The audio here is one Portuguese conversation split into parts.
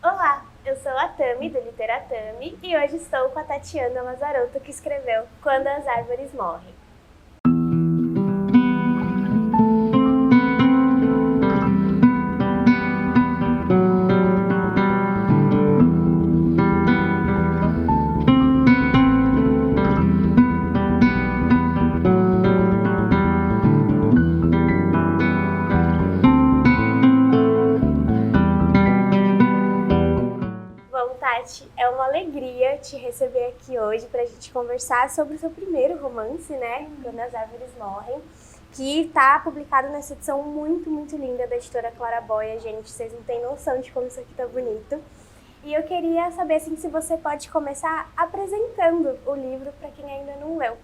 Olá, eu sou a Tami, do Literatami, e hoje estou com a Tatiana Lazarotto, que escreveu Quando as Árvores Morrem. Bom, Tati, é uma alegria te receber aqui hoje para a gente conversar sobre o seu primeiro romance, né? Quando as Árvores Morrem, que está publicado nessa edição muito, muito linda da editora Claraboia. Gente, vocês não têm noção de como isso aqui tá bonito. E eu queria saber assim, se você pode começar apresentando o livro para quem ainda não leu.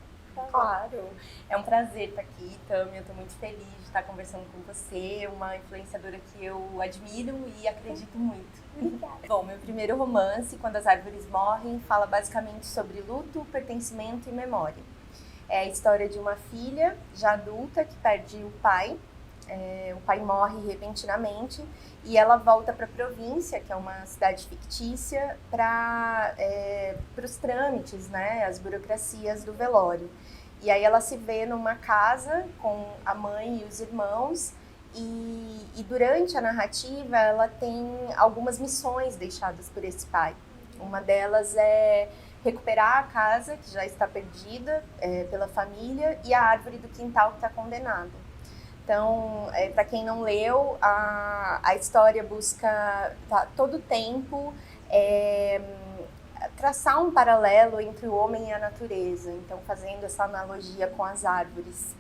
Claro, é um prazer estar aqui, Tami. Eu estou muito feliz de estar conversando com você, uma influenciadora que eu admiro e acredito muito. Obrigada. Bom, meu primeiro romance, Quando as Árvores Morrem, fala basicamente sobre luto, pertencimento e memória. É a história de uma filha já adulta que perde o pai. O pai morre repentinamente e ela volta para a província, que é uma cidade fictícia, para os trâmites, né, as burocracias do velório. E aí ela se vê numa casa com a mãe e os irmãos e durante a narrativa ela tem algumas missões deixadas por esse pai. Uma delas é recuperar a casa que já está perdida pela família e a árvore do quintal que está condenada. Então, para quem não leu, a história busca todo o tempo traçar um paralelo entre o homem e a natureza, então fazendo essa analogia com as árvores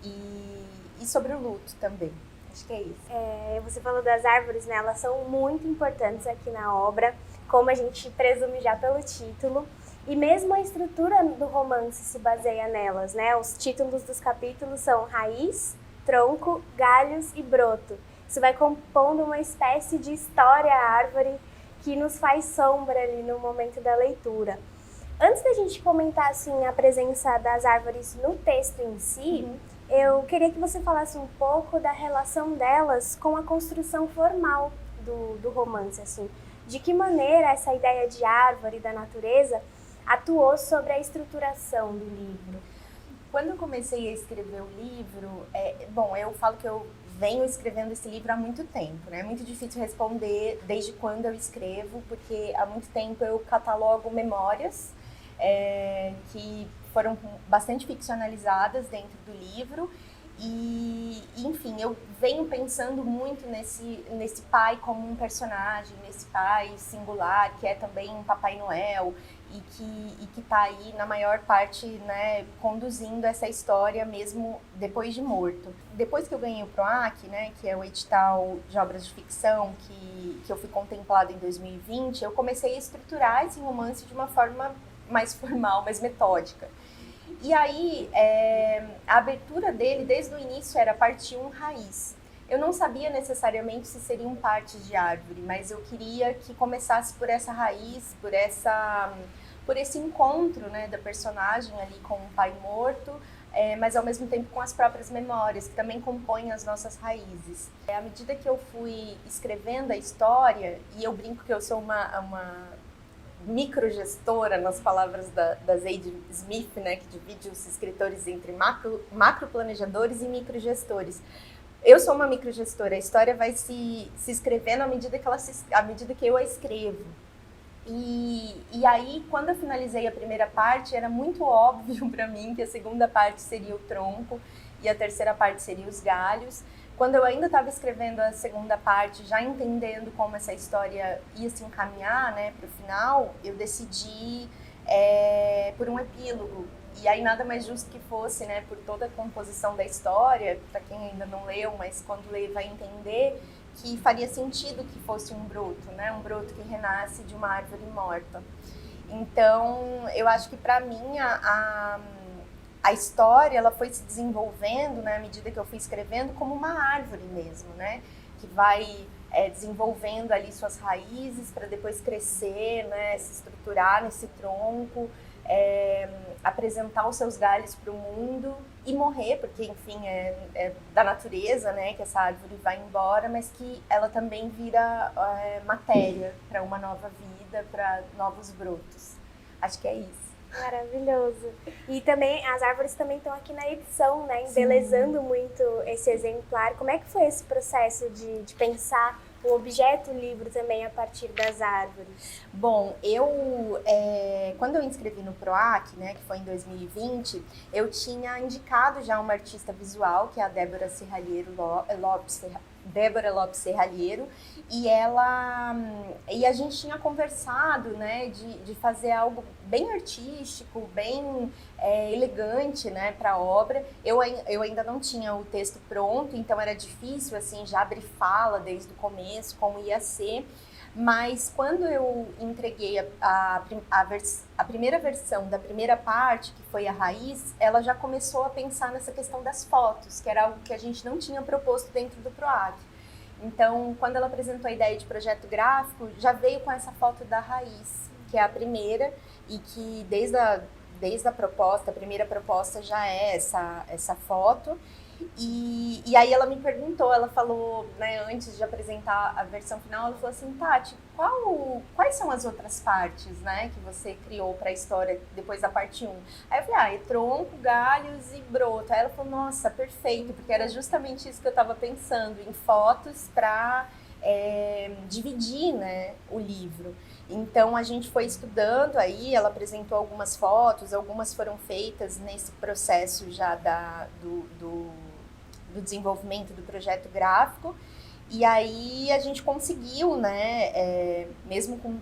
e sobre o luto também. Acho que é isso. Você falou das árvores, né? Elas são muito importantes aqui na obra, como a gente presume já pelo título. E mesmo a estrutura do romance se baseia nelas, né? Os títulos dos capítulos são Raiz, Tronco, Galhos e Broto. Isso vai compondo uma espécie de história árvore que nos faz sombra ali no momento da leitura. Antes da gente comentar assim, a presença das árvores no texto em si, eu queria que você falasse um pouco da relação delas com a construção formal do romance. Assim. De que maneira essa ideia de árvore da natureza atuou sobre a estruturação do livro? Quando eu comecei a escrever o livro, eu falo que eu venho escrevendo esse livro há muito tempo, né? É muito difícil responder desde quando eu escrevo, porque há muito tempo eu catalogo memórias que foram bastante ficcionalizadas dentro do livro e, enfim, eu venho pensando muito nesse pai como um personagem, nesse pai singular, que é também um Papai Noel, e que está aí na maior parte, né, conduzindo essa história mesmo depois de morto. Depois que eu ganhei o PROAC, né, que é o edital de obras de ficção que eu fui contemplada em 2020, eu comecei a estruturar esse romance de uma forma mais formal, mais metódica. E aí, a abertura dele, desde o início, era parte 1, raiz. Eu não sabia necessariamente se seriam partes de árvore, mas eu queria que começasse por essa raiz, por esse encontro, né, da personagem ali com o pai morto, mas ao mesmo tempo com as próprias memórias, que também compõem as nossas raízes. À medida que eu fui escrevendo a história, e eu brinco que eu sou uma microgestora, nas palavras da Zadie Smith, né, que divide os escritores entre macroplanejadores e microgestores. Eu sou uma microgestora, a história vai se escrevendo à medida que eu a escrevo. E aí, quando eu finalizei a primeira parte, era muito óbvio para mim que a segunda parte seria o tronco e a terceira parte seria os galhos. Quando eu ainda estava escrevendo a segunda parte, já entendendo como essa história ia se encaminhar, né, para o final, eu decidi por um epílogo. E aí nada mais justo que fosse, né, por toda a composição da história, para quem ainda não leu, mas quando lê vai entender, que faria sentido que fosse um broto, né, um broto que renasce de uma árvore morta. Então, eu acho que para mim a história ela foi se desenvolvendo, né, à medida que eu fui escrevendo, como uma árvore mesmo, né, que vai desenvolvendo ali suas raízes para depois crescer, né, se estruturar nesse tronco, apresentar os seus galhos para o mundo e morrer, porque, enfim, é da natureza, né, que essa árvore vai embora, mas que ela também vira matéria para uma nova vida, para novos brotos. Acho que é isso. Maravilhoso. E também, as árvores também estão aqui na edição, né, embelezando muito esse exemplar. Como é que foi esse processo de pensar o objeto livro também a partir das árvores? Bom, quando eu inscrevi no PROAC, né, que foi em 2020, eu tinha indicado já uma artista visual, que é a Débora Lopes Serralheiro, e a gente tinha conversado, né, de fazer algo bem artístico, bem elegante, né, para a obra. Eu ainda não tinha o texto pronto, então era difícil assim já abrir fala desde o começo como ia ser. Mas quando eu entreguei a primeira versão da primeira parte, que foi a raiz, ela já começou a pensar nessa questão das fotos, que era algo que a gente não tinha proposto dentro do PROAC. Então, quando ela apresentou a ideia de projeto gráfico, já veio com essa foto da raiz, que é a primeira, e que desde a proposta, a primeira proposta já é essa foto. E aí ela me perguntou, ela falou, né, antes de apresentar a versão final, ela falou assim, Tati, quais são as outras partes, né, que você criou para a história depois da parte 1? Aí eu falei, é tronco, galhos e broto. Aí ela falou, nossa, perfeito, porque era justamente isso que eu estava pensando, em fotos para dividir, né, o livro. Então a gente foi estudando aí, ela apresentou algumas fotos, algumas foram feitas nesse processo já do desenvolvimento do projeto gráfico, e aí a gente conseguiu, né, mesmo com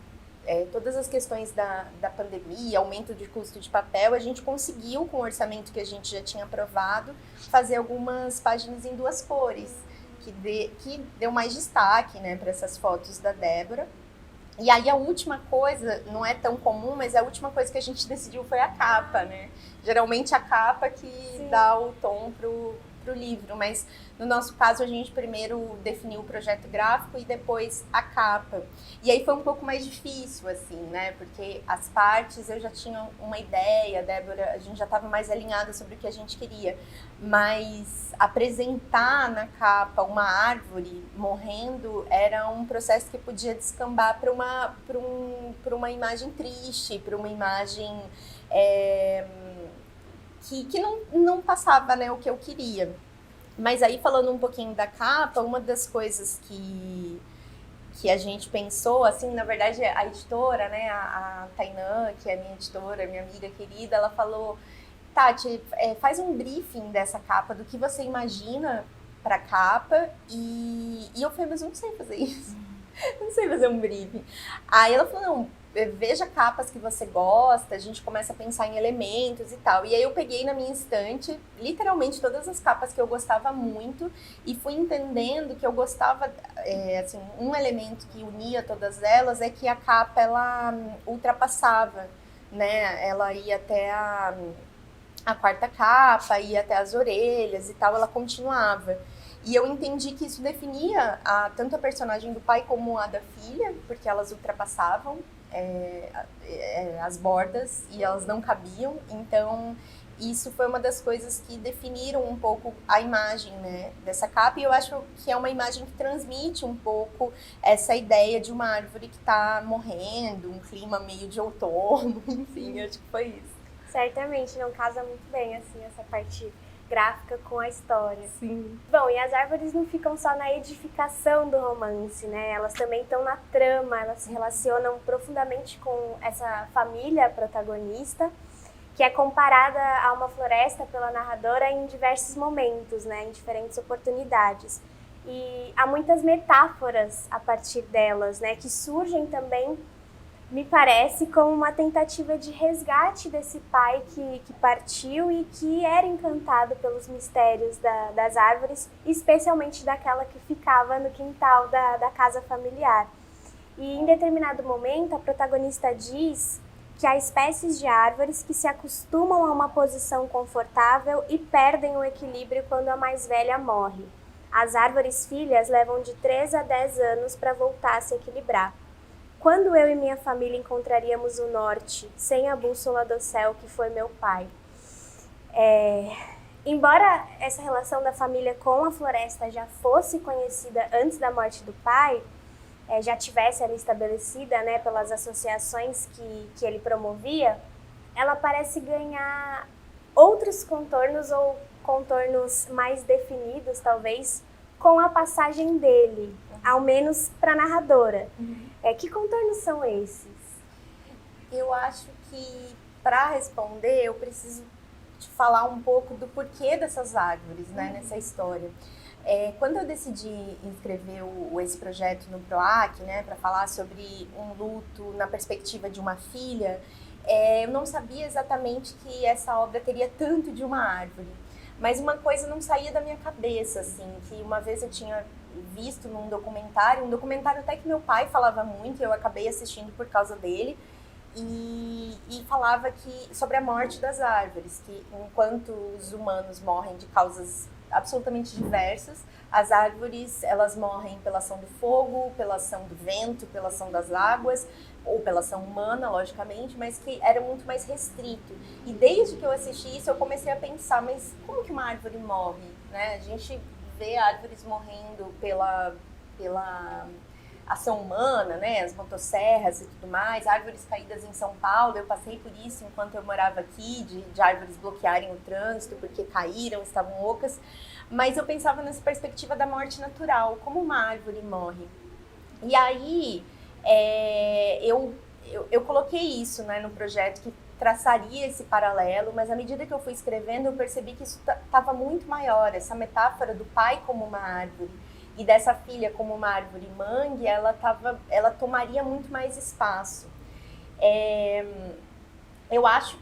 todas as questões da pandemia, aumento de custo de papel, a gente conseguiu, com o orçamento que a gente já tinha aprovado, fazer algumas páginas em 2 cores, que deu mais destaque, né, para essas fotos da Débora. E aí a última coisa, não é tão comum, mas a última coisa que a gente decidiu foi a capa, né? Geralmente a capa que Sim. dá o tom pro livro, mas no nosso caso a gente primeiro definiu o projeto gráfico e depois a capa. E aí foi um pouco mais difícil, assim, né? Porque as partes eu já tinha uma ideia, a Débora, a gente já estava mais alinhada sobre o que a gente queria, mas apresentar na capa uma árvore morrendo era um processo que podia descambar para uma imagem triste, para uma imagem que não passava, né, o que eu queria. Mas aí, falando um pouquinho da capa, uma das coisas que a gente pensou, assim, na verdade, a editora, né, a Tainã, que é minha editora, minha amiga querida, ela falou, Tati, faz um briefing dessa capa, do que você imagina pra capa, e eu falei, mas eu não sei fazer isso. Não sei fazer um briefing. Aí ela falou, não, veja capas que você gosta, a gente começa a pensar em elementos e tal. E aí eu peguei na minha estante, literalmente, todas as capas que eu gostava muito e fui entendendo que eu gostava, assim, um elemento que unia todas elas é que a capa, ela ultrapassava, né? Ela ia até a 4ª capa, ia até as orelhas e tal, ela continuava. E eu entendi que isso definia tanto a personagem do pai como a da filha, porque elas ultrapassavam as bordas e elas não cabiam. Então, isso foi uma das coisas que definiram um pouco a imagem, né, dessa capa. E eu acho que é uma imagem que transmite um pouco essa ideia de uma árvore que está morrendo, um clima meio de outono, enfim, acho que foi isso. Certamente, não casa muito bem, assim, essa parte gráfica com a história. Sim. Bom, e as árvores não ficam só na edificação do romance, né? Elas também estão na trama, elas se relacionam profundamente com essa família protagonista, que é comparada a uma floresta pela narradora em diversos momentos, né? Em diferentes oportunidades. E há muitas metáforas a partir delas, né? Que surgem também, me parece, como uma tentativa de resgate desse pai que partiu e que era encantado pelos mistérios das árvores, especialmente daquela que ficava no quintal da casa familiar. E em determinado momento, a protagonista diz que há espécies de árvores que se acostumam a uma posição confortável e perdem o equilíbrio quando a mais velha morre. As árvores filhas levam de 3 a 10 anos para voltar a se equilibrar. Quando eu e minha família encontraríamos o norte, sem a bússola do céu que foi meu pai? Embora essa relação da família com a floresta já fosse conhecida antes da morte do pai, já tivesse ali estabelecida, né, pelas associações que ele promovia, ela parece ganhar outros contornos ou contornos mais definidos, talvez, com a passagem dele, ao menos para a narradora. Que contornos são esses? Eu acho que, para responder, eu preciso te falar um pouco do porquê dessas árvores, né, nessa história. Quando eu decidi inscrever esse projeto no PROAC, né, para falar sobre um luto na perspectiva de uma filha, eu não sabia exatamente que essa obra teria tanto de uma árvore. Mas uma coisa não saía da minha cabeça, assim, que uma vez eu tinha visto num documentário, até que meu pai falava muito, e eu acabei assistindo por causa dele, e falava sobre a morte das árvores, que enquanto os humanos morrem de causas absolutamente diversas, as árvores, elas morrem pela ação do fogo, pela ação do vento, pela ação das águas, ou pela ação humana, logicamente, mas que era muito mais restrito. E desde que eu assisti isso, eu comecei a pensar, mas como que uma árvore morre, né? A gente vê árvores morrendo pela ação humana, né? As motosserras e tudo mais, árvores caídas em São Paulo, eu passei por isso enquanto eu morava aqui, de árvores bloquearem o trânsito porque caíram, estavam ocas, mas eu pensava nessa perspectiva da morte natural, como uma árvore morre. E aí, eu coloquei isso, né, no projeto, que traçaria esse paralelo, mas à medida que eu fui escrevendo, eu percebi que isso estava muito maior, essa metáfora do pai como uma árvore e dessa filha como uma árvore mangue, ela tomaria muito mais espaço. Eu acho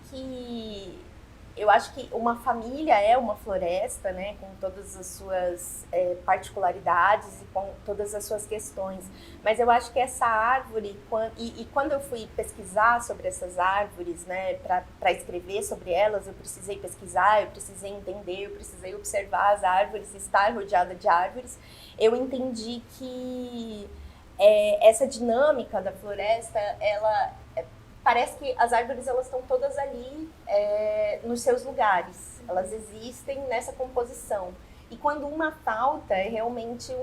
que uma família é uma floresta, né, com todas as suas particularidades e com todas as suas questões. Mas eu acho que essa árvore, quando eu fui pesquisar sobre essas árvores, né, para escrever sobre elas, eu precisei pesquisar, eu precisei entender, eu precisei observar as árvores, estar rodeada de árvores. Eu entendi que essa dinâmica da floresta, parece que as árvores elas estão todas ali nos seus lugares, elas existem nessa composição. E quando uma falta, é realmente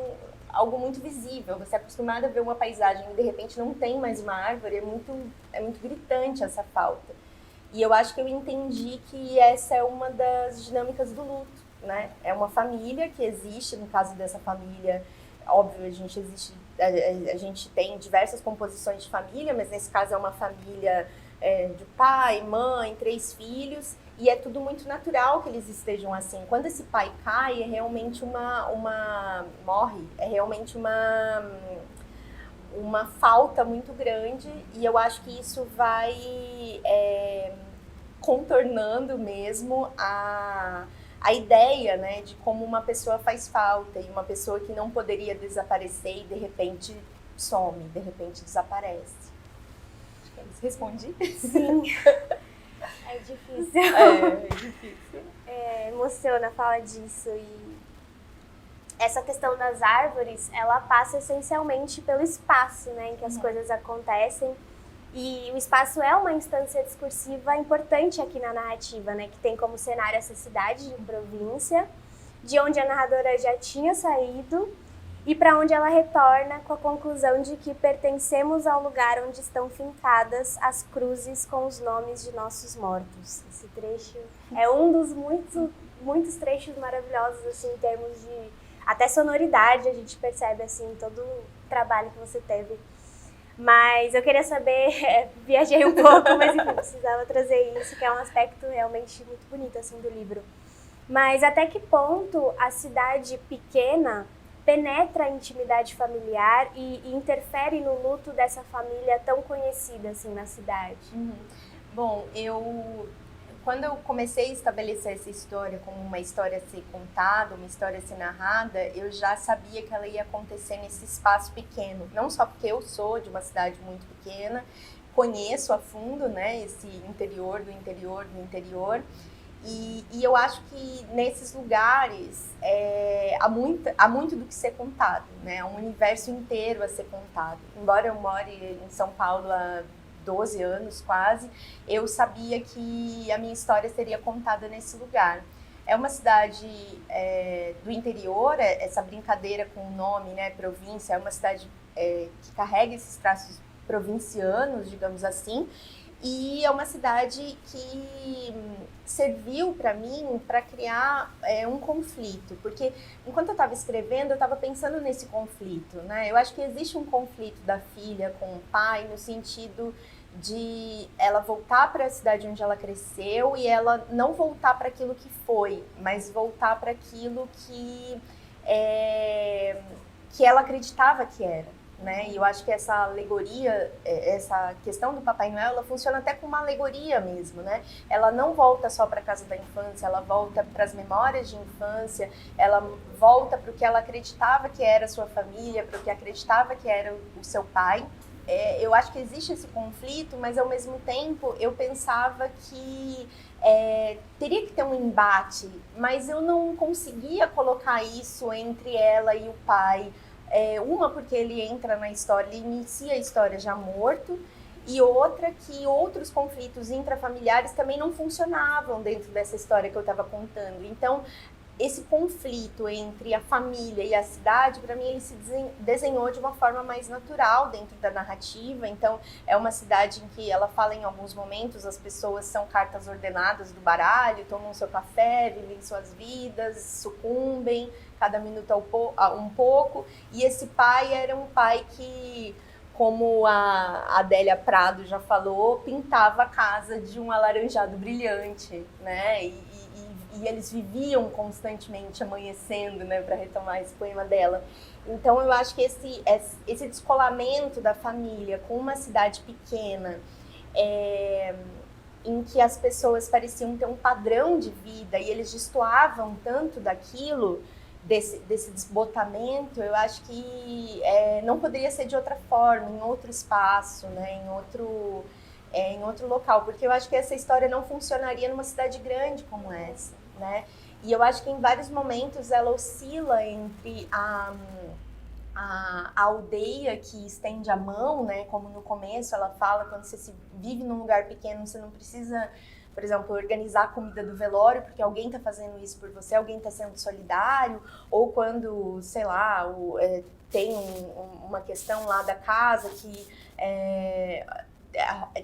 algo muito visível. Você é acostumado a ver uma paisagem e de repente não tem mais uma árvore, é muito gritante essa falta. E eu acho que eu entendi que essa é uma das dinâmicas do luto, né? É uma família que existe, no caso dessa família, óbvio, a gente tem diversas composições de família, mas nesse caso é uma família de pai, mãe, 3 filhos, e é tudo muito natural que eles estejam assim. Quando esse pai cai, é realmente morre, é realmente uma falta muito grande, e eu acho que isso vai contornando mesmo a ideia, né, de como uma pessoa faz falta e uma pessoa que não poderia desaparecer e de repente some, de repente desaparece. Acho que é isso. Respondi? Sim. É difícil. É difícil. Emociona falar disso. E essa questão das árvores, ela passa essencialmente pelo espaço, né, em que as coisas acontecem. E o espaço é uma instância discursiva importante aqui na narrativa, né? Que tem como cenário essa cidade de província, de onde a narradora já tinha saído e para onde ela retorna com a conclusão de que pertencemos ao lugar onde estão fincadas as cruzes com os nomes de nossos mortos. Esse trecho é um dos muitos trechos maravilhosos, assim, em termos de até sonoridade, a gente percebe assim todo o trabalho que você teve. Mas eu queria saber, viajei um pouco, mas enfim, precisava trazer isso, que é um aspecto realmente muito bonito assim, do livro. Mas até que ponto a cidade pequena penetra a intimidade familiar e interfere no luto dessa família tão conhecida assim, na cidade? Bom, quando eu comecei a estabelecer essa história como uma história a ser contada, uma história a ser narrada, eu já sabia que ela ia acontecer nesse espaço pequeno. Não só porque eu sou de uma cidade muito pequena, conheço a fundo, né, esse interior do interior do interior, E eu acho que nesses lugares há muito do que ser contado, né? É um universo inteiro a ser contado. Embora eu more em São Paulo há 12 anos quase, eu sabia que a minha história seria contada nesse lugar. É uma cidade do interior, essa brincadeira com o nome, né, província, é uma cidade que carrega esses traços provincianos, digamos assim, e é uma cidade que serviu para mim para criar um conflito, porque enquanto eu estava escrevendo, eu estava pensando nesse conflito, né? Eu acho que existe um conflito da filha com o pai no sentido de ela voltar para a cidade onde ela cresceu e ela não voltar para aquilo que foi, mas voltar para aquilo que ela acreditava que era, né? E eu acho que essa alegoria, essa questão do Papai Noel, ela funciona até como uma alegoria mesmo, né? Ela não volta só para a casa da infância, ela volta para as memórias de infância, ela volta para o que ela acreditava que era a sua família, para o que acreditava que era o seu pai. Eu acho que existe esse conflito, mas ao mesmo tempo eu pensava que teria que ter um embate, mas eu não conseguia colocar isso entre ela e o pai. Uma porque ele entra na história, ele inicia a história já morto, e outra que outros conflitos intrafamiliares também não funcionavam dentro dessa história que eu estava contando. Então, esse conflito entre a família e a cidade, para mim, ele se desenhou de uma forma mais natural dentro da narrativa. Então, é uma cidade em que ela fala em alguns momentos, as pessoas são cartas ordenadas do baralho, tomam seu café, vivem suas vidas, sucumbem, cada minuto um pouco. E esse pai era um pai que, como a Adélia Prado já falou, pintava a casa de um alaranjado brilhante, né? E eles viviam constantemente amanhecendo, né, para retomar esse poema dela. Então eu acho que esse descolamento da família com uma cidade pequena, em que as pessoas pareciam ter um padrão de vida e eles destoavam tanto daquilo, desse desbotamento, eu acho que não poderia ser de outra forma, em outro espaço, né, em outro local, porque eu acho que essa história não funcionaria numa cidade grande como essa, né? E eu acho que em vários momentos ela oscila entre a aldeia que estende a mão, né? Como no começo ela fala, quando você vive num lugar pequeno, você não precisa, por exemplo, organizar a comida do velório, porque alguém está fazendo isso por você, alguém está sendo solidário, ou quando, sei lá, tem uma questão lá da casa que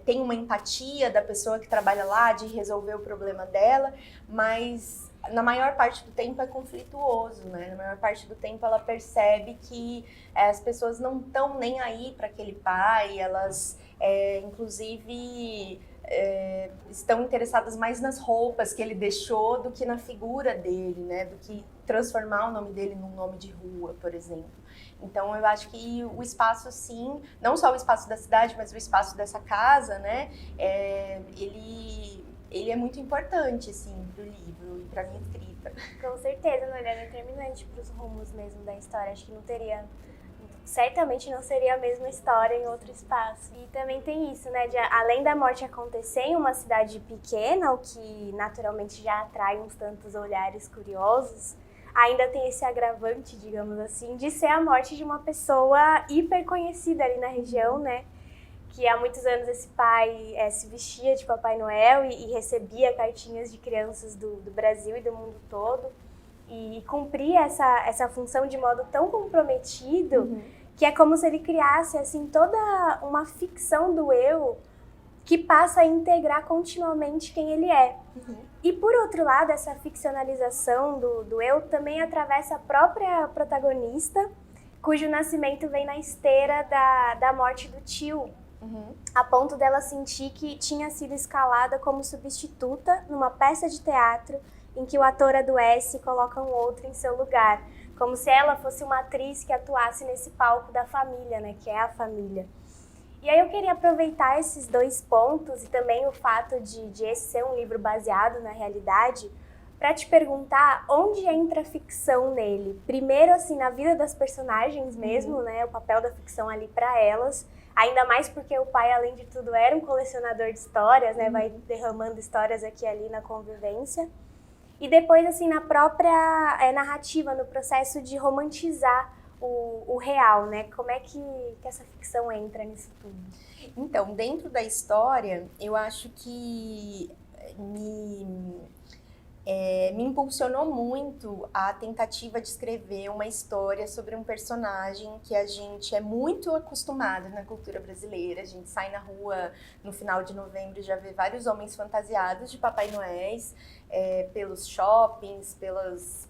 tem uma empatia da pessoa que trabalha lá de resolver o problema dela, mas na maior parte do tempo é conflituoso, né? Na maior parte do tempo ela percebe que as pessoas não estão nem aí para aquele pai, elas inclusive estão interessadas mais nas roupas que ele deixou do que na figura dele, né? Do que transformar o nome dele num nome de rua, por exemplo. Então eu acho que o espaço, sim, não só o espaço da cidade, mas o espaço dessa casa, né? Ele é muito importante, assim, para o livro e para minha escrita. Com certeza, não, ele é determinante para os rumos mesmo da história. Acho que não teria, certamente não seria a mesma história em outro espaço. E também tem isso, né, de além da morte acontecer em uma cidade pequena, o que naturalmente já atrai uns tantos olhares curiosos, ainda tem esse agravante, digamos assim, de ser a morte de uma pessoa hiper conhecida ali na região, né? Que há muitos anos esse pai se vestia de Papai Noel e recebia cartinhas de crianças do Brasil e do mundo todo. E cumpria essa função de modo tão comprometido, que é como se ele criasse assim, toda uma ficção do eu que passa a integrar continuamente quem ele é. E por outro lado, essa ficcionalização do eu também atravessa a própria protagonista, cujo nascimento vem na esteira da morte do tio, a ponto dela sentir que tinha sido escalada como substituta numa peça de teatro em que o ator adoece e coloca um outro em seu lugar, como se ela fosse uma atriz que atuasse nesse palco da família, né, que é a família. E aí eu queria aproveitar esses dois pontos e também o fato de esse ser um livro baseado na realidade para te perguntar onde entra a ficção nele. Primeiro, assim, na vida das personagens mesmo, né, o papel da ficção ali para elas. Ainda mais porque o pai, além de tudo, era um colecionador de histórias, né? Vai derramando histórias aqui e ali na convivência. E depois, assim, na própria narrativa, no processo de romantizar o real, né? Como é que essa ficção entra nisso tudo? Então, dentro da história, eu acho que me impulsionou muito a tentativa de escrever uma história sobre um personagem que a gente é muito acostumado na cultura brasileira. A gente sai na rua no final de novembro e já vê vários homens fantasiados de Papai Noéis, pelos shoppings, pelas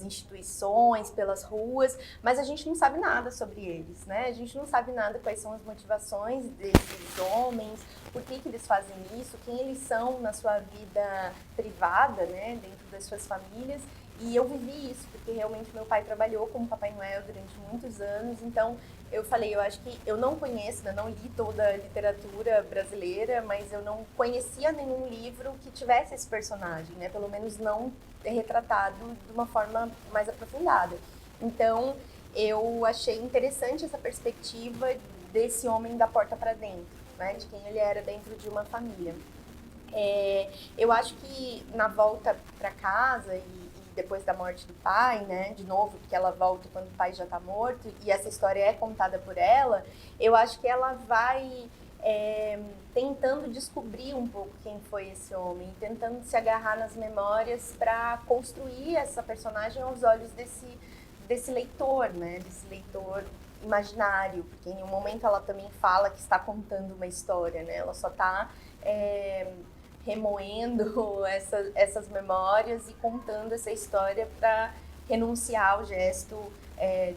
instituições, pelas ruas, mas a gente não sabe nada sobre eles, né? A gente não sabe nada quais são as motivações desses homens, por que eles fazem isso, quem eles são na sua vida privada, né? Dentro das suas famílias. E eu vivi isso, porque realmente meu pai trabalhou como Papai Noel durante muitos anos, então eu falei, eu acho que eu não conheço, eu não li toda a literatura brasileira, mas eu não conhecia nenhum livro que tivesse esse personagem, né? Pelo menos não retratado de uma forma mais aprofundada. Então, eu achei interessante essa perspectiva desse homem da porta para dentro, né? De quem ele era dentro de uma família. Eu acho que na volta para casa e depois da morte do pai, né, de novo, porque ela volta quando o pai já está morto, e essa história é contada por ela, eu acho que ela vai tentando descobrir um pouco quem foi esse homem, tentando se agarrar nas memórias para construir essa personagem aos olhos desse leitor, né, desse leitor imaginário, porque em um momento ela também fala que está contando uma história, né, ela só está remoendo essas memórias e contando essa história para renunciar ao gesto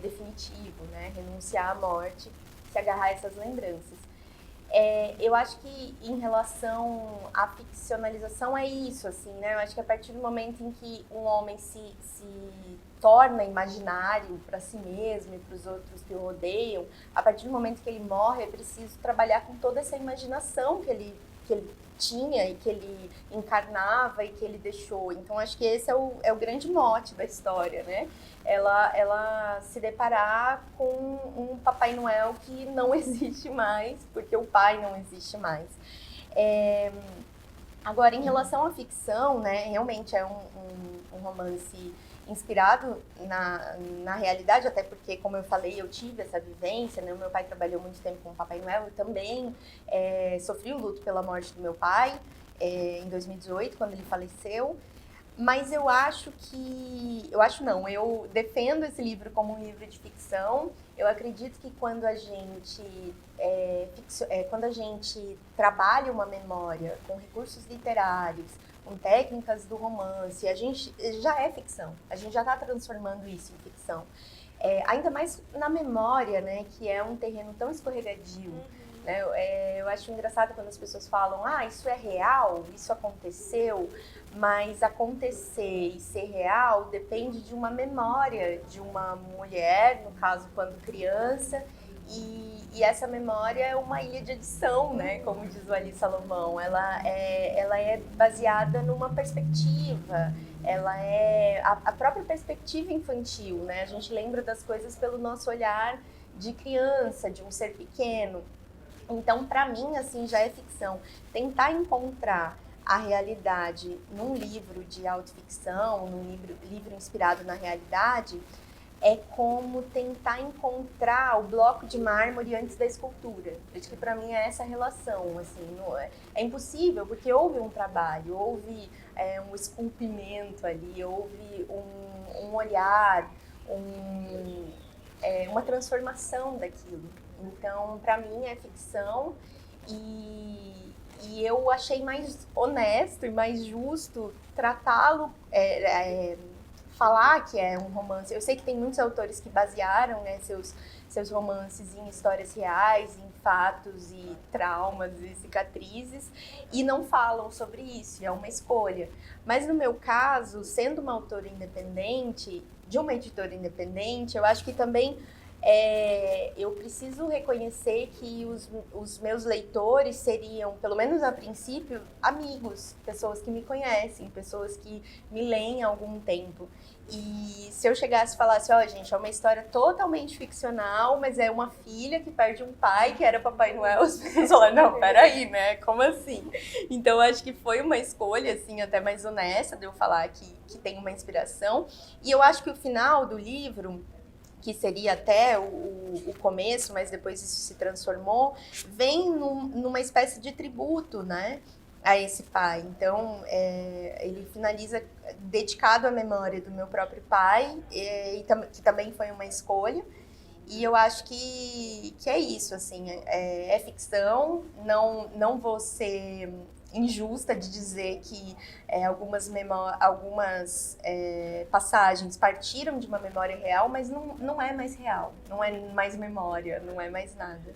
definitivo, né? Renunciar à morte, se agarrar a essas lembranças. Eu acho que em relação à ficcionalização é isso, assim, né? Eu acho que a partir do momento em que um homem se torna imaginário para si mesmo e para os outros que o rodeiam, a partir do momento que ele morre, é preciso trabalhar com toda essa imaginação que ele tinha e que ele encarnava e que ele deixou. Então, acho que esse é o grande mote da história, né? Ela se deparar com um Papai Noel que não existe mais, porque o pai não existe mais. Agora, em relação à ficção, né, realmente é um romance inspirado na realidade, até porque, como eu falei, eu tive essa vivência, né? O meu pai trabalhou muito tempo com o Papai Noel, eu também sofri o luto pela morte do meu pai em 2018, quando ele faleceu. Mas eu defendo esse livro como um livro de ficção. Eu acredito que quando a gente trabalha uma memória com recursos literários, com técnicas do romance, a gente já é ficção. A gente já está transformando isso em ficção. Ainda mais na memória, né, que é um terreno tão escorregadio. Né? Eu acho engraçado quando as pessoas falam, isso é real, isso aconteceu, mas acontecer e ser real depende de uma memória de uma mulher, no caso quando criança, e essa memória é uma ilha de edição, né? Como diz o Ali Salomão, ela é baseada numa perspectiva, ela é a própria perspectiva infantil, né? A gente lembra das coisas pelo nosso olhar de criança, de um ser pequeno. Então, para mim, assim, já é ficção. Tentar encontrar a realidade num livro de autoficção, num livro inspirado na realidade, é como tentar encontrar o bloco de mármore antes da escultura. Acho que para mim é essa relação, assim, é impossível, porque houve um trabalho, houve um esculpimento ali, houve um olhar, uma transformação daquilo. Então, para mim é ficção e eu achei mais honesto e mais justo tratá-lo, falar que é um romance. Eu sei que tem muitos autores que basearam, né, seus romances em histórias reais, em fatos e traumas e cicatrizes, e não falam sobre isso, é uma escolha. Mas no meu caso, sendo uma autora independente, de uma editora independente, eu acho que também eu preciso reconhecer que os meus leitores seriam, pelo menos a princípio, amigos, pessoas que me conhecem, pessoas que me leem há algum tempo. E se eu chegasse e falasse, gente, é uma história totalmente ficcional, mas é uma filha que perde um pai que era Papai Noel, as pessoas falam, não, peraí, né? Como assim? Então, acho que foi uma escolha, assim, até mais honesta de eu falar que tem uma inspiração. E eu acho que o final do livro, que seria até o começo, mas depois isso se transformou, vem numa espécie de tributo, né, a esse pai. Então, ele finaliza dedicado à memória do meu próprio pai, que também foi uma escolha. E eu acho que é isso, assim, é ficção, não vou ser injusta de dizer que algumas passagens partiram de uma memória real, mas não é mais real, não é mais memória, não é mais nada.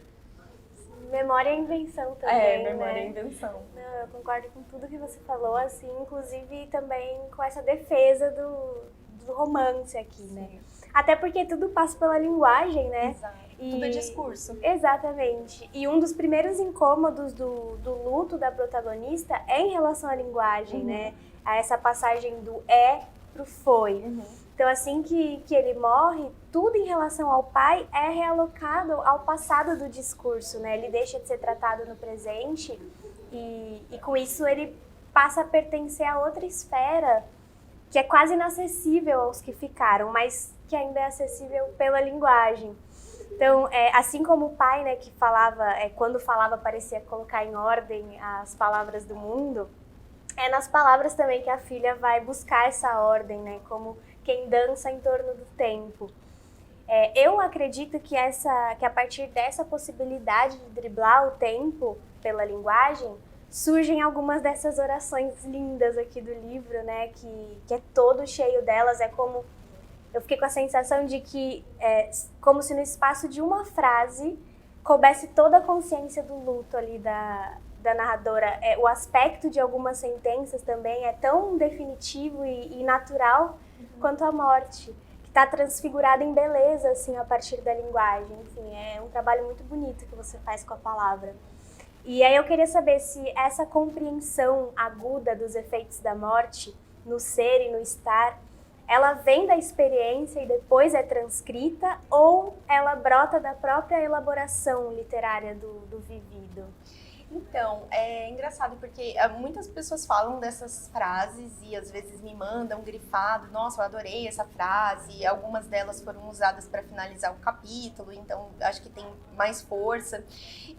Memória é invenção também, memória é invenção. Não, eu concordo com tudo que você falou, assim, inclusive também com essa defesa do romance aqui, né? Até porque tudo passa pela linguagem, né? Exato. Tudo é discurso. Exatamente. E um dos primeiros incômodos do luto da protagonista é em relação à linguagem, né? A essa passagem do pro foi. Então, assim que ele morre, tudo em relação ao pai é realocado ao passado do discurso, né? Ele deixa de ser tratado no presente e com isso ele passa a pertencer a outra esfera que é quase inacessível aos que ficaram, mas que ainda é acessível pela linguagem. Então, assim como o pai, né, que falava, quando falava parecia colocar em ordem as palavras do mundo, é nas palavras também que a filha vai buscar essa ordem, né, como quem dança em torno do tempo. Eu acredito que a partir dessa possibilidade de driblar o tempo pela linguagem, surgem algumas dessas orações lindas aqui do livro, né, que é todo cheio delas. Eu fiquei com a sensação de que como se no espaço de uma frase coubesse toda a consciência do luto ali da narradora. O aspecto de algumas sentenças também é tão definitivo e natural quanto a morte, que está transfigurada em beleza, assim, a partir da linguagem. Enfim, é um trabalho muito bonito que você faz com a palavra. E aí eu queria saber se essa compreensão aguda dos efeitos da morte no ser e no estar, ela vem da experiência e depois é transcrita, ou ela brota da própria elaboração literária do vivido? Então, é engraçado porque muitas pessoas falam dessas frases e às vezes me mandam grifado, nossa, eu adorei essa frase, algumas delas foram usadas para finalizar o capítulo, então acho que tem mais força.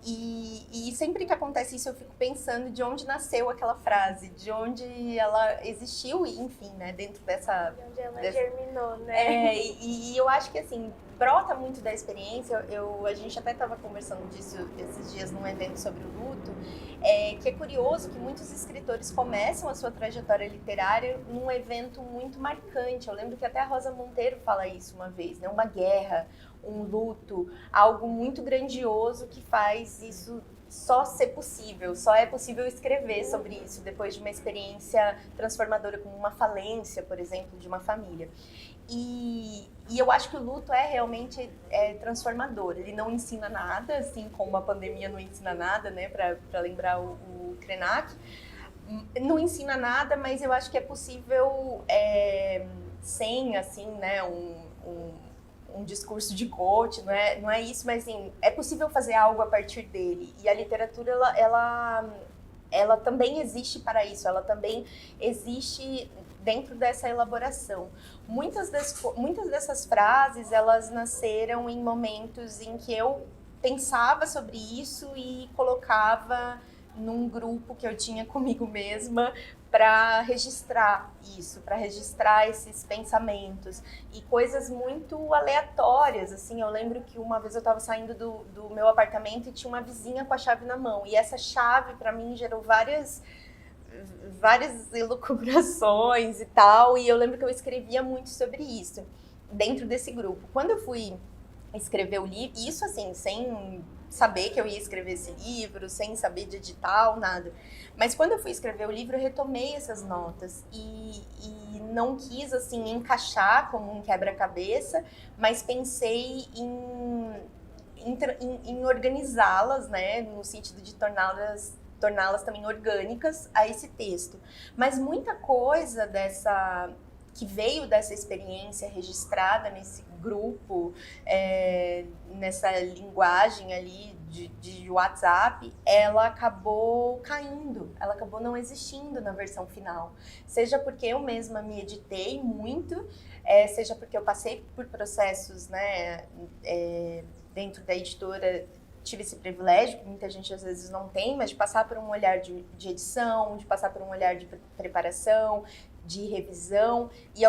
E sempre que acontece isso eu fico pensando de onde nasceu aquela frase, de onde ela existiu, enfim, né, dentro dessa... De onde ela germinou, né? E eu acho que assim, brota muito da experiência. A gente até estava conversando disso esses dias num evento sobre o luto, que é curioso que muitos escritores começam a sua trajetória literária num evento muito marcante. Eu lembro que até a Rosa Monteiro fala isso uma vez, né? Uma guerra, um luto, algo muito grandioso que faz isso só ser possível, só é possível escrever sobre isso depois de uma experiência transformadora como uma falência, por exemplo, de uma família. E eu acho que o luto realmente transformador. Ele não ensina nada, assim como a pandemia não ensina nada, né, para lembrar o Krenak. Não ensina nada, mas eu acho que é possível, sem, assim, né, um discurso de coach, não é isso, mas assim, é possível fazer algo a partir dele. E a literatura, ela também existe para isso, ela também existe dentro dessa elaboração. Muitas dessas frases, elas nasceram em momentos em que eu pensava sobre isso e colocava num grupo que eu tinha comigo mesma para registrar isso, para registrar esses pensamentos e coisas muito aleatórias, assim. Eu lembro que uma vez eu estava saindo do meu apartamento e tinha uma vizinha com a chave na mão, e essa chave para mim gerou várias elucubrações e tal, e eu lembro que eu escrevia muito sobre isso dentro desse grupo. Quando eu fui escrever o livro, isso assim, sem saber que eu ia escrever esse livro, sem saber de edital, nada. Mas quando eu fui escrever o livro, eu retomei essas notas e não quis, assim, encaixar como um quebra-cabeça, mas pensei em organizá-las, né, no sentido de torná-las também orgânicas a esse texto. Mas muita coisa que veio dessa experiência registrada nesse grupo, nessa linguagem ali de WhatsApp, ela acabou caindo, ela acabou não existindo na versão final. Seja porque eu mesma me editei muito, seja porque eu passei por processos, né, dentro da editora, tive esse privilégio, que muita gente às vezes não tem, mas de passar por um olhar de edição, de passar por um olhar de preparação, de revisão, e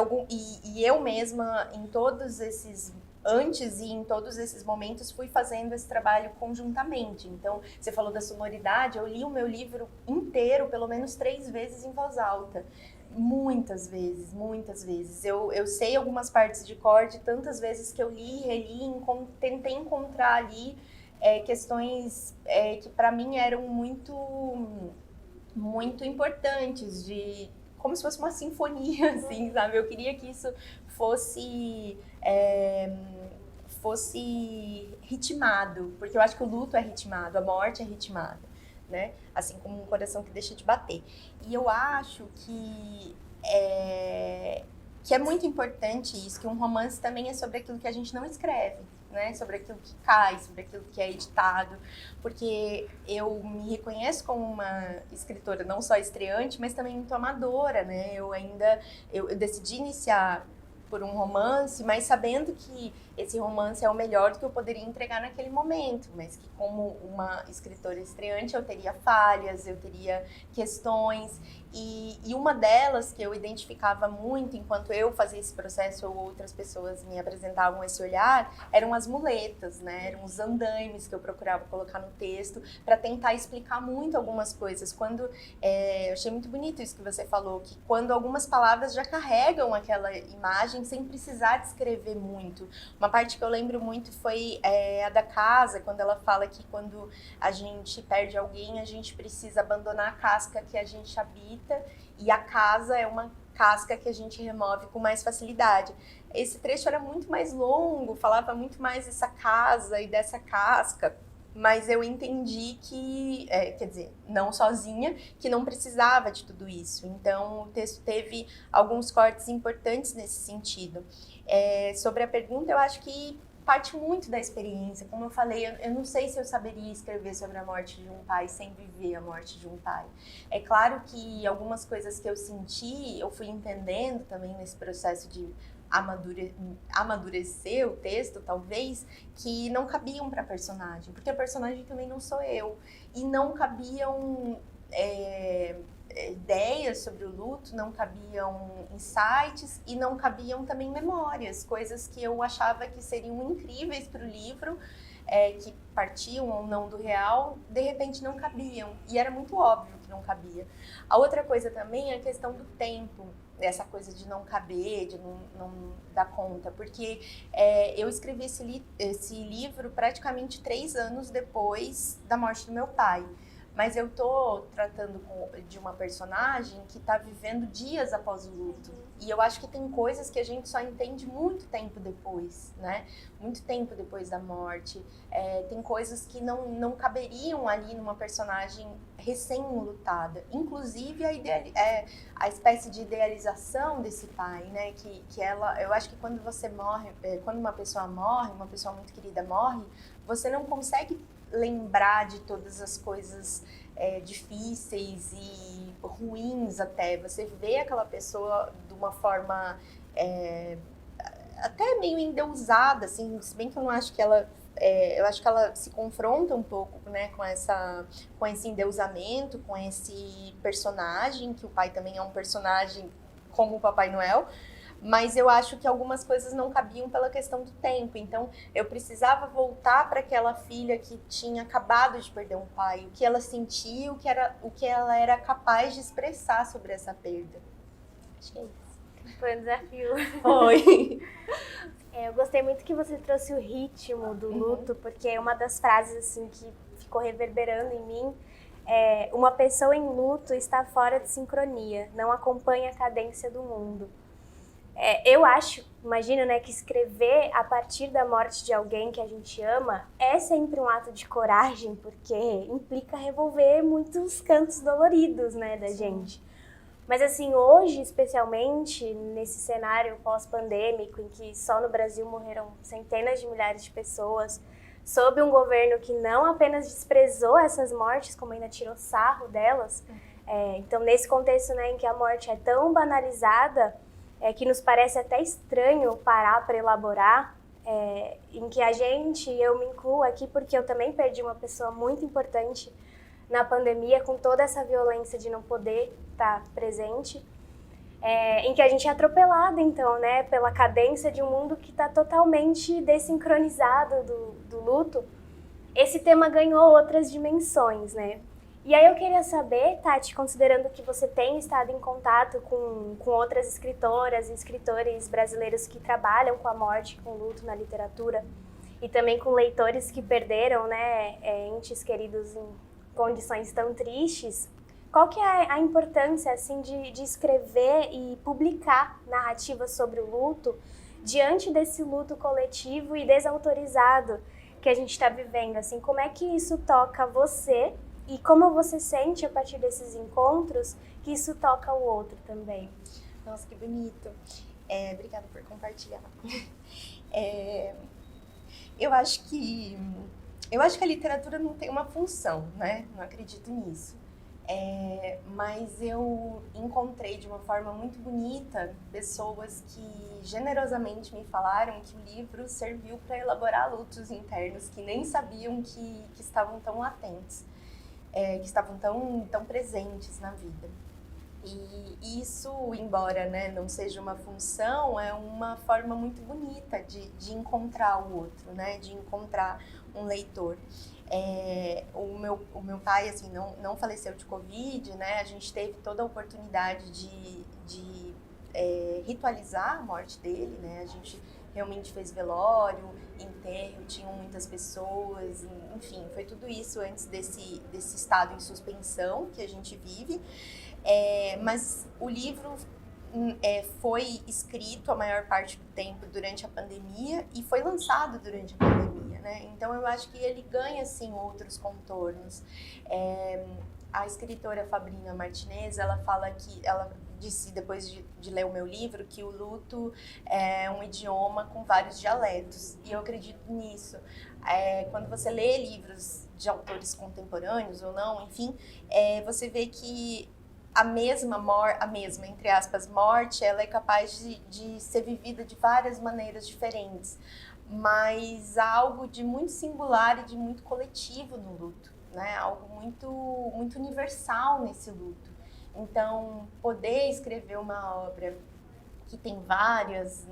eu mesma, em todos esses antes e em todos esses momentos, fui fazendo esse trabalho conjuntamente. Então, você falou da sonoridade, eu li o meu livro inteiro pelo menos 3 vezes em voz alta. Muitas vezes, muitas vezes. Eu sei algumas partes de cor de tantas vezes que eu li, reli, tentei encontrar ali questões que para mim eram muito, muito importantes, como se fosse uma sinfonia, assim, sabe? Eu queria que isso fosse ritmado, porque eu acho que o luto é ritmado, a morte é ritmada, né? Assim como um coração que deixa de bater. E eu acho que é muito importante isso, que um romance também é sobre aquilo que a gente não escreve, né? Sobre aquilo que cai, sobre aquilo que é editado, porque eu me reconheço como uma escritora não só estreante, mas também muito amadora, né? Eu decidi iniciar por um romance, mas sabendo que esse romance é o melhor que eu poderia entregar naquele momento, mas que como uma escritora estreante eu teria falhas, eu teria questões, e uma delas que eu identificava muito enquanto eu fazia esse processo ou outras pessoas me apresentavam esse olhar, eram as muletas, né? Eram os andaimes que eu procurava colocar no texto para tentar explicar muito algumas coisas. Eu achei muito bonito isso que você falou, que quando algumas palavras já carregam aquela imagem sem precisar descrever muito. Uma parte que eu lembro muito foi a da casa, quando ela fala que quando a gente perde alguém, a gente precisa abandonar a casca que a gente habita, e a casa é uma casca que a gente remove com mais facilidade. Esse trecho era muito mais longo, falava muito mais dessa casa e dessa casca, mas eu entendi que, quer dizer, não sozinha, que não precisava de tudo isso. Então, o texto teve alguns cortes importantes nesse sentido. Sobre a pergunta, eu acho que parte muito da experiência. Como eu falei, eu não sei se eu saberia escrever sobre a morte de um pai sem viver a morte de um pai. É claro que algumas coisas que eu senti, eu fui entendendo também nesse processo de amadurecer o texto, talvez, que não cabiam para a personagem, porque a personagem também não sou eu. E não cabiam ideias sobre o luto, não cabiam insights e não cabiam também memórias, coisas que eu achava que seriam incríveis para o livro, que partiam ou não do real, de repente não cabiam. E era muito óbvio que não cabia. A outra coisa também é a questão do tempo, essa coisa de não caber, de não dar conta, porque eu escrevi esse livro praticamente 3 anos depois da morte do meu pai. Mas eu tô tratando de uma personagem que tá vivendo dias após o luto. E eu acho que tem coisas que a gente só entende muito tempo depois, né? Muito tempo depois da morte. Tem coisas que não caberiam ali numa personagem recém-lutada. Inclusive a espécie de idealização desse pai, né? Que eu acho que quando você morre, quando uma pessoa muito querida morre, você não consegue lembrar de todas as coisas difíceis e ruins até. Você vê aquela pessoa de uma forma até meio endeusada, assim, se bem que eu não acho que ela... eu acho que ela se confronta um pouco, né, com esse endeusamento, com esse personagem, que o pai também é um personagem como o Papai Noel, mas eu acho que algumas coisas não cabiam pela questão do tempo. Então, eu precisava voltar para aquela filha que tinha acabado de perder um pai, o que ela sentia, o que ela era capaz de expressar sobre essa perda. Acho que é isso. Foi um desafio. Foi. Eu gostei muito que você trouxe o ritmo do luto, porque uma das frases assim que ficou reverberando em mim é: uma pessoa em luto está fora de sincronia, não acompanha a cadência do mundo. Eu acho, imagino, né, que escrever a partir da morte de alguém que a gente ama é sempre um ato de coragem, porque implica revolver muitos cantos doloridos, né, da gente. Mas assim, hoje, especialmente, nesse cenário pós-pandêmico, em que só no Brasil morreram centenas de milhares de pessoas, sob um governo que não apenas desprezou essas mortes, como ainda tirou sarro delas, então nesse contexto, né, em que a morte é tão banalizada, que nos parece até estranho parar para elaborar, em que eu me incluo aqui porque eu também perdi uma pessoa muito importante na pandemia, com toda essa violência de não poder estar presente, em que a gente é atropelado, então, né, pela cadência de um mundo que está totalmente desincronizado do luto. Esse tema ganhou outras dimensões, né? E aí eu queria saber, Tati, considerando que você tem estado em contato com outras escritoras e escritores brasileiros que trabalham com a morte, com o luto na literatura, e também com leitores que perderam, né, entes queridos em condições tão tristes, qual que é a importância assim, de escrever e publicar narrativas sobre o luto diante desse luto coletivo e desautorizado que a gente está vivendo? Assim, como é que isso toca você e como você sente a partir desses encontros que isso toca o outro também? Nossa, que bonito. Obrigada por compartilhar. Eu acho que a literatura não tem uma função, né? Não acredito nisso. Mas eu encontrei de uma forma muito bonita pessoas que generosamente me falaram que o livro serviu para elaborar lutos internos que nem sabiam que estavam tão latentes, que estavam tão presentes na vida. E isso, embora, né, não seja uma função, é uma forma muito bonita de encontrar o outro, né, de encontrar um leitor. O meu pai, assim, não faleceu de Covid, né, a gente teve toda a oportunidade de ritualizar a morte dele, né, a gente realmente fez velório, enterro, tinham muitas pessoas, enfim, foi tudo isso antes desse estado em suspensão que a gente vive. Mas o livro foi escrito a maior parte do tempo durante a pandemia e foi lançado durante a pandemia, né? Então eu acho que ele ganha assim outros contornos. A escritora Fabrícia Martinez, ela fala que ela disse depois de ler o meu livro que o luto é um idioma com vários dialetos, e eu acredito nisso. Quando você lê livros de autores contemporâneos ou não, enfim, você vê que a mesma, entre aspas, morte, ela é capaz de ser vivida de várias maneiras diferentes, mas há algo de muito singular e de muito coletivo no luto, né? Algo muito, muito universal nesse luto. Então, poder escrever uma obra que tem várias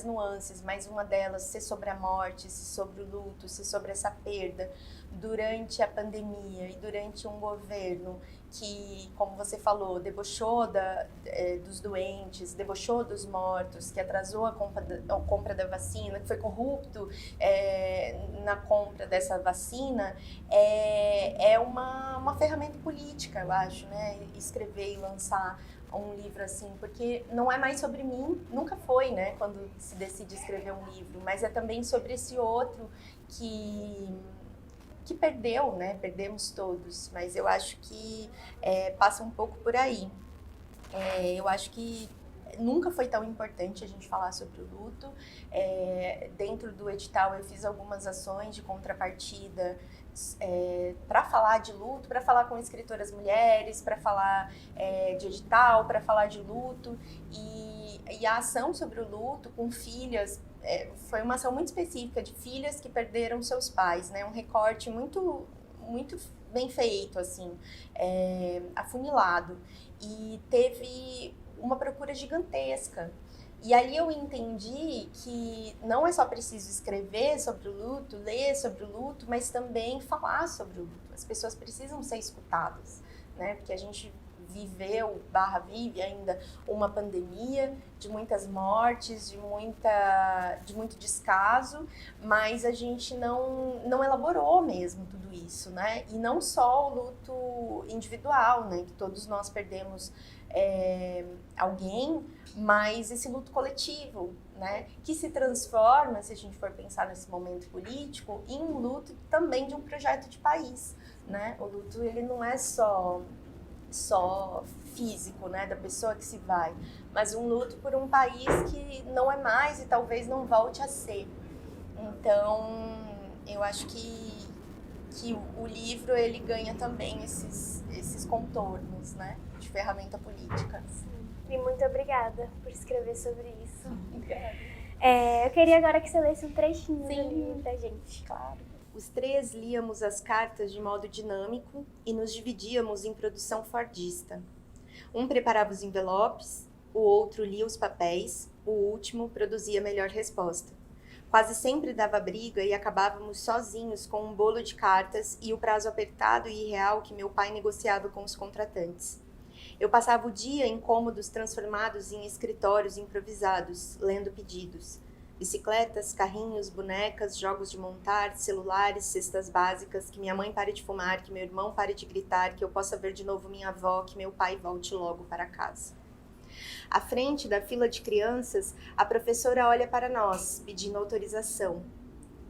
nuances, mas uma delas ser sobre a morte, ser sobre o luto, ser sobre essa perda durante a pandemia e durante um governo que, como você falou, debochou dos doentes, debochou dos mortos, que atrasou a compra da vacina, que foi corrupto na compra dessa vacina, é uma ferramenta política, eu acho, né? Escrever e lançar um livro assim, porque não é mais sobre mim, nunca foi, né, quando se decide escrever um livro, mas é também sobre esse outro que perdeu, né, perdemos todos, mas eu acho que passa um pouco por aí. Eu acho que nunca foi tão importante a gente falar sobre o luto. Dentro do edital eu fiz algumas ações de contrapartida para falar de luto, para falar com escritoras mulheres, para falar de edital, para falar de luto, e a ação sobre o luto com filhas foi uma ação muito específica de filhas que perderam seus pais, né? Um recorte muito, muito bem feito, assim, afunilado, e teve uma procura gigantesca. E aí eu entendi que não é só preciso escrever sobre o luto, ler sobre o luto, mas também falar sobre o luto. As pessoas precisam ser escutadas, né? Porque a gente viveu, vive ainda uma pandemia, de muitas mortes, de muito descaso, mas a gente não elaborou mesmo tudo isso, né? E não só o luto individual, né? Que todos nós perdemos alguém, mas esse luto coletivo, né? Que se transforma, se a gente for pensar nesse momento político, em um luto também de um projeto de país, né? O luto, ele não é só físico, né, da pessoa que se vai, mas um luto por um país que não é mais e talvez não volte a ser. Então, eu acho que o livro, ele ganha também esses contornos, né, de ferramenta política. E muito obrigada por escrever sobre isso. Obrigada. Eu queria agora que você lesse um trechinho do livro pra gente. Claro. Os três líamos as cartas de modo dinâmico e nos dividíamos em produção fordista. Um preparava os envelopes, o outro lia os papéis, o último produzia a melhor resposta. Quase sempre dava briga e acabávamos sozinhos com um bolo de cartas e o prazo apertado e irreal que meu pai negociava com os contratantes. Eu passava o dia em cômodos transformados em escritórios improvisados, lendo pedidos. Bicicletas, carrinhos, bonecas, jogos de montar, celulares, cestas básicas, que minha mãe pare de fumar, que meu irmão pare de gritar, que eu possa ver de novo minha avó, que meu pai volte logo para casa. À frente da fila de crianças, a professora olha para nós, pedindo autorização.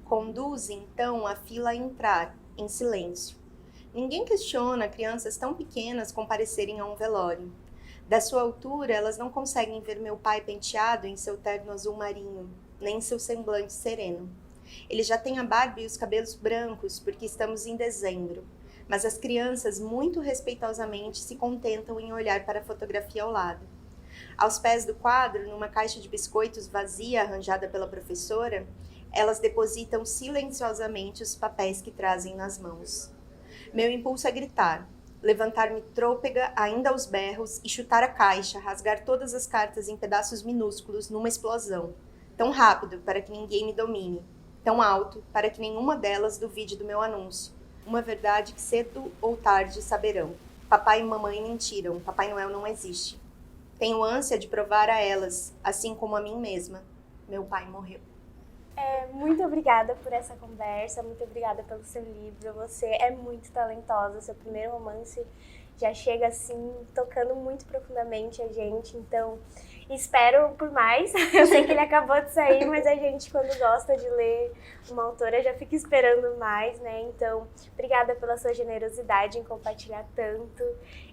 Conduz, então, a fila a entrar, em silêncio. Ninguém questiona crianças tão pequenas comparecerem a um velório. Da sua altura, elas não conseguem ver meu pai penteado em seu terno azul marinho, nem seu semblante sereno. Ele já tem a barba e os cabelos brancos, porque estamos em dezembro. Mas as crianças, muito respeitosamente, se contentam em olhar para a fotografia ao lado. Aos pés do quadro, numa caixa de biscoitos vazia arranjada pela professora, elas depositam silenciosamente os papéis que trazem nas mãos. Meu impulso é gritar, levantar-me trôpega ainda aos berros e chutar a caixa, rasgar todas as cartas em pedaços minúsculos numa explosão. Tão rápido para que ninguém me domine, tão alto para que nenhuma delas duvide do meu anúncio. Uma verdade que cedo ou tarde saberão. Papai e mamãe mentiram, Papai Noel não existe. Tenho ânsia de provar a elas, assim como a mim mesma. Meu pai morreu. Muito obrigada por essa conversa, muito obrigada pelo seu livro. Você é muito talentosa, seu primeiro romance já chega assim, tocando muito profundamente a gente, então espero por mais. Eu sei que ele acabou de sair, mas a gente, quando gosta de ler uma autora, já fica esperando mais, né? Então, obrigada pela sua generosidade em compartilhar tanto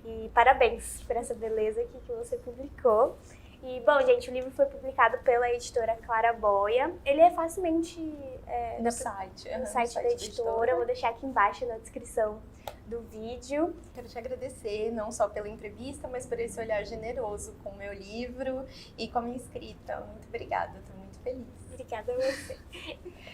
e parabéns por essa beleza aqui que você publicou. E, bom, gente, o livro foi publicado pela editora Claraboia. Ele é facilmente no site da editora. Eu vou deixar aqui embaixo na descrição do vídeo. Quero te agradecer, não só pela entrevista, mas por esse olhar generoso com o meu livro e com a minha escrita. Muito obrigada, estou muito feliz. Obrigada a você.